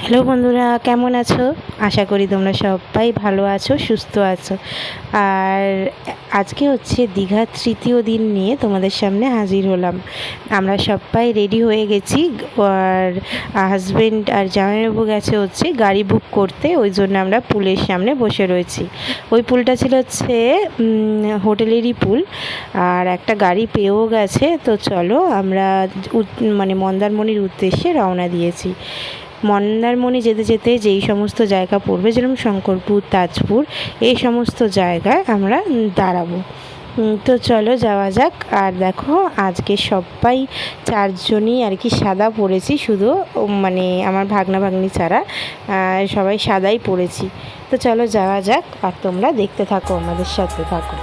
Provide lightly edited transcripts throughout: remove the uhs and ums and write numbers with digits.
Hello বন্ধুরা, কেমন আছো? আশা করি তোমরা সবাই ভালো আছো, সুস্থ আছো। আর আজকে হচ্ছে দীঘার তৃতীয় দিন নিয়ে তোমাদের সামনে হাজির হলাম। আমরা সবাই রেডি হয়ে গেছি, আর হাজব্যান্ড আর জামাইবাবু গেছে হচ্ছে গাড়ি বুক করতে, ওই জন্য আমরা পুলের সামনে বসে রয়েছি। ওই পুলটা ছিল হচ্ছে হোটেলেরই পুল, আর একটা গাড়ি পেয়েও গেছে। তো চলো আমরা মন্দারমণির উদ্দেশ্যে রওনা দিয়েছি। মন্দারমণি যেতে যেতে যেই সমস্ত জায়গা পড়বে, যেরকম শঙ্করপুর, তাজপুর, এই সমস্ত জায়গায় আমরা দাঁড়াবো। তো চলো যাওয়া যাক। আর দেখো আজকে সবাই চারজনই আর কি সাদা পরেছি, শুধু আমার ভাগনা ভাগ্নি ছাড়া সবাই সাদাই পরেছি। তো চলো যাওয়া যাক, আর তোমরা দেখতে থাকো, আমাদের সাথে থাকো।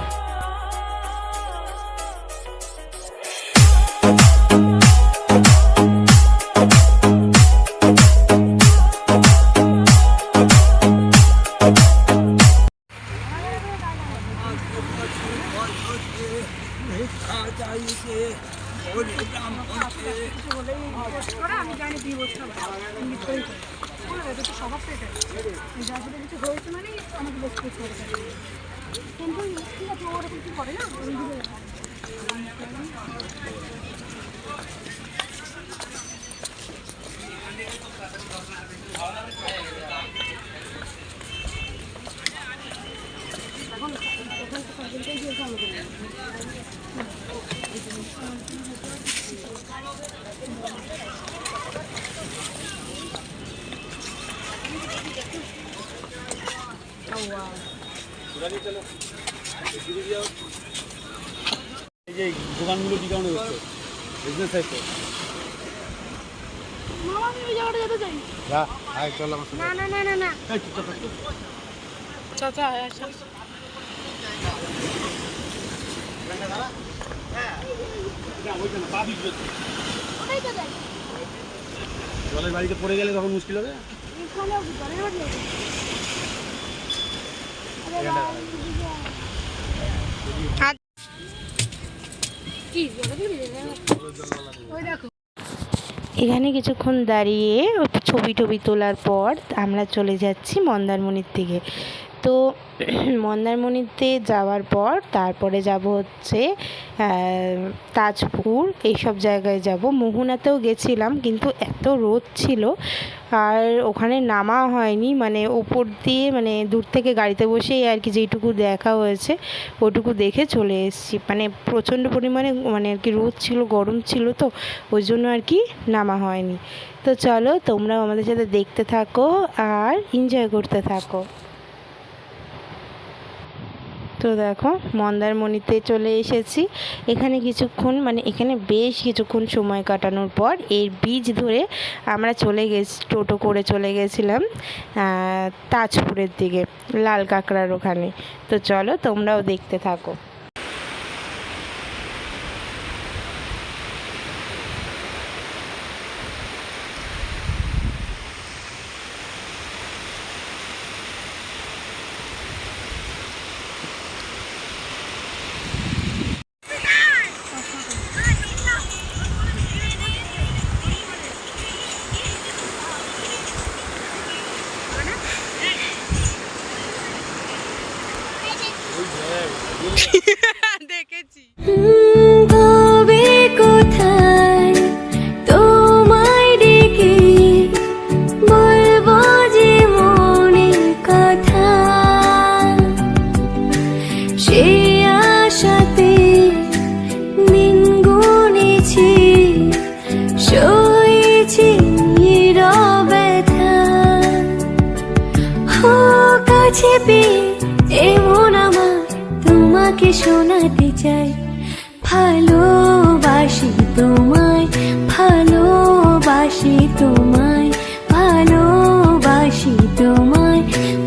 এই যে দোকানগুলো কি কারণে হচ্ছে বিজনেস সাইড মামা আমি ওই জায়গাটা যেতে চাই। যা আয় চল আমার সাথে। না না না না না এই চুপ চুপ চুপ চাচা আচ্ছা ওটাই তো দেখ জলের বাড়িতে পড়ে গেলে তখন মুশকিল হবে। এখানে জলের বাড়ি আছে। কি জলে দিবি ওই দেখো। এখানে কিছুক্ষণ দাঁড়িয়ে ছবি টবি তোলার পর আমরা চলে যাচ্ছি মন্দারমণির দিকে। তো মন্দারমণিতে যাওয়ার পর তারপরে যাব হচ্ছে তাজপুর, এইসব জায়গায় যাব। মোহনাতেও গেছিলাম, কিন্তু এত রোদ ছিল আর ওখানে নামা হয়নি, ওপর দিয়ে দূর থেকে গাড়িতে বসেই আর কি যেইটুকু দেখা হয়েছে ওইটুকু দেখে চলে এসেছি। প্রচণ্ড পরিমাণে আর কি রোদ ছিল, গরম ছিল, তো ওই জন্য আর কি নামা হয়নি। তো চলো তোমরাও আমাদের সাথে দেখতে থাকো আর এনজয় করতে থাকো। তো দেখো মন্দারমণিতে চলে এসেছি। এখানে কিছুক্ষণ এখানে বেশ কিছুক্ষণ সময় কাটানোর পর এর বীজ ধরে আমরা টোটো করে চলে গেছিলাম তাজপুরের দিকে, লাল কাঁকড়ার ওখানে। তো চলো তোমরাও দেখতে থাকো। দেখেছি কবে কোথায় তোমায় ডেকে বলবো যে মনের কথা, সে আশাতে দিন গুনেছি, সয়েছি ব্যথা। হো কাছে পেয়ে এমন আমার তোমাকে শোনাতে চাই, ভালোবাসি তোমায়, ভালোবাসি তোমায়, ভালোবাসি তোমায়,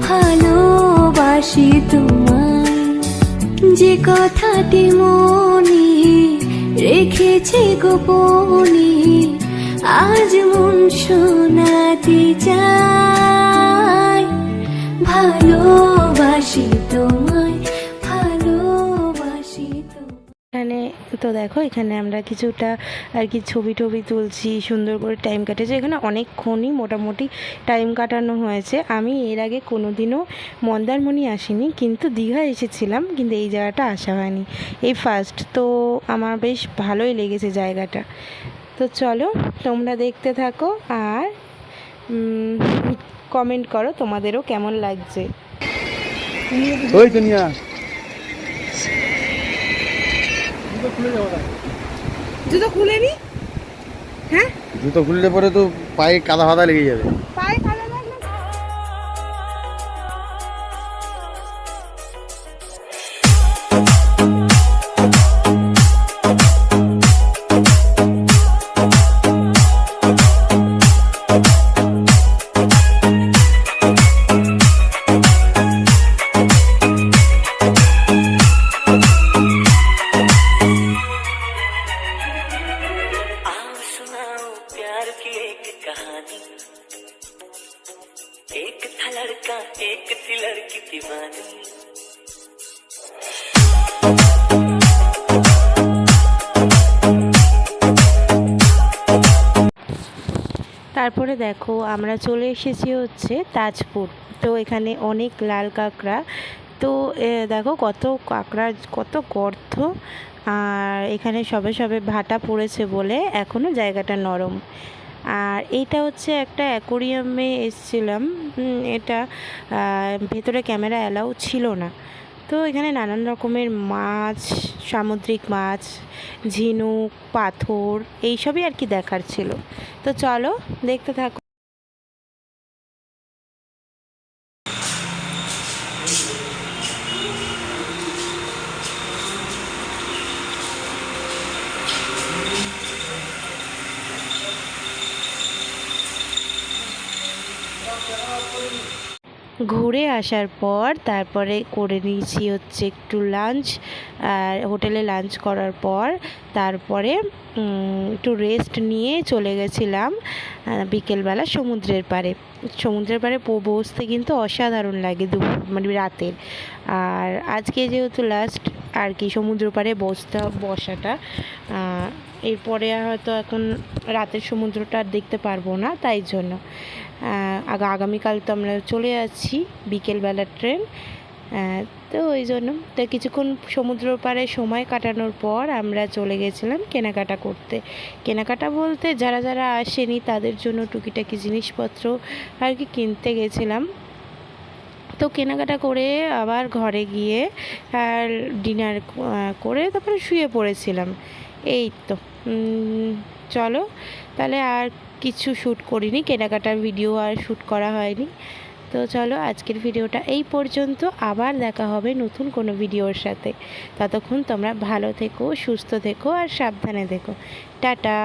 ভালোবাসি তোমায়। যে কথাটি মনে রেখেছি গোপনে, আজ মন শোনাতে চাই, ভালোবাসি তোমায়, ভালোবাসি তোমায়। এখানে তো দেখো, এখানে আমরা কিছুটা আর কি ছবি টবি তুলছি, সুন্দর করে টাইম কাটেছে। এখানে অনেকক্ষণই মোটামুটি টাইম কাটানো হয়েছে। আমি এর আগে কোনো দিনও মন্দারমণি আসিনি, কিন্তু দীঘা এসেছিলাম, কিন্তু এই জায়গাটা আসা হয়নি, এই ফার্স্ট। তো আমার বেশ ভালোই লেগেছে জায়গাটা। তো চলো তোমরা দেখতে থাকো আর কমেন্ট করো তোমাদেরও কেমন লাগছে। ওই দুনিয়া খুলে যাবো। জুতো খুলে নি। হ্যাঁ, জুতো খুললে পরে তো পায়ে কাদা ফাদা লেগে যাবে। পায়ে কাদা লাগলো। आओ सुनाओ प्यार की एक कहानी। एक था लड़का एक थी लड़की दीवानी। তারপরে দেখো আমরা চলে এসেছি হচ্ছে তাজপুর। তো এখানে অনেক লাল কাঁকড়া। তো দেখো কত কাঁকড়া, কত গর্ত। আর এখানে সবে সবে ভাটা পড়েছে বলে এখনও জায়গাটা নরম। আর এইটা হচ্ছে একটা অ্যাকোরিয়ামে এসেছিলাম। এটা ভেতরে ক্যামেরা অ্যালাউ ছিল না। তো এখানে নানান রকমের মাছ, সামুদ্রিক মাছ, ঝিনুক, পাথর, এইসবই আর কি দেখার ছিল। তো চলো দেখতে থাকো। ঘুরে আসার পর তারপরে করে নিয়েছি হচ্ছে একটু লাঞ্চ। আর হোটেলে লাঞ্চ করার পর তারপরে একটু রেস্ট নিয়ে চলে গেছিলাম বিকেলবেলা সমুদ্রের পাড়ে। সমুদ্রের পাড়ে বসতে কিন্তু অসাধারণ লাগে মানে রাতের। আর আজকে যেহেতু লাস্ট আর কি সমুদ্র পাড়ে বসাটা, এরপরে হয়তো এখন রাতের সমুদ্রটা আর দেখতে পারবো না, তাই জন্য আগামীকাল তো আমরা চলে যাচ্ছি বিকেলবেলার ট্রেন। তো ওই জন্য তো কিছুক্ষণ সমুদ্র পাড়ে সময় কাটানোর পর আমরা চলে গেছিলাম কেনাকাটা করতে। কেনাকাটা বলতে যারা যারা আসেনি তাদের জন্য টুকিটাকি জিনিসপত্র আর কি কিনতে গেছিলাম। তো কেনাকাটা করে আবার ঘরে গিয়ে আর ডিনার করে তারপরে শুয়ে পড়েছিলাম। এই তো চলো তাহলে আর কিছু শ্যুট করিনি, কেনাকাটার ভিডিও আর শ্যুট করা হয়নি। তো চলো আজকের ভিডিওটা এই পর্যন্ত, আবার দেখা হবে নতুন কোনো ভিডিওর সাথে। ততক্ষণ তোমরা ভালো থেকো, সুস্থ থেকো আর সাবধানে থেকো। টাটা।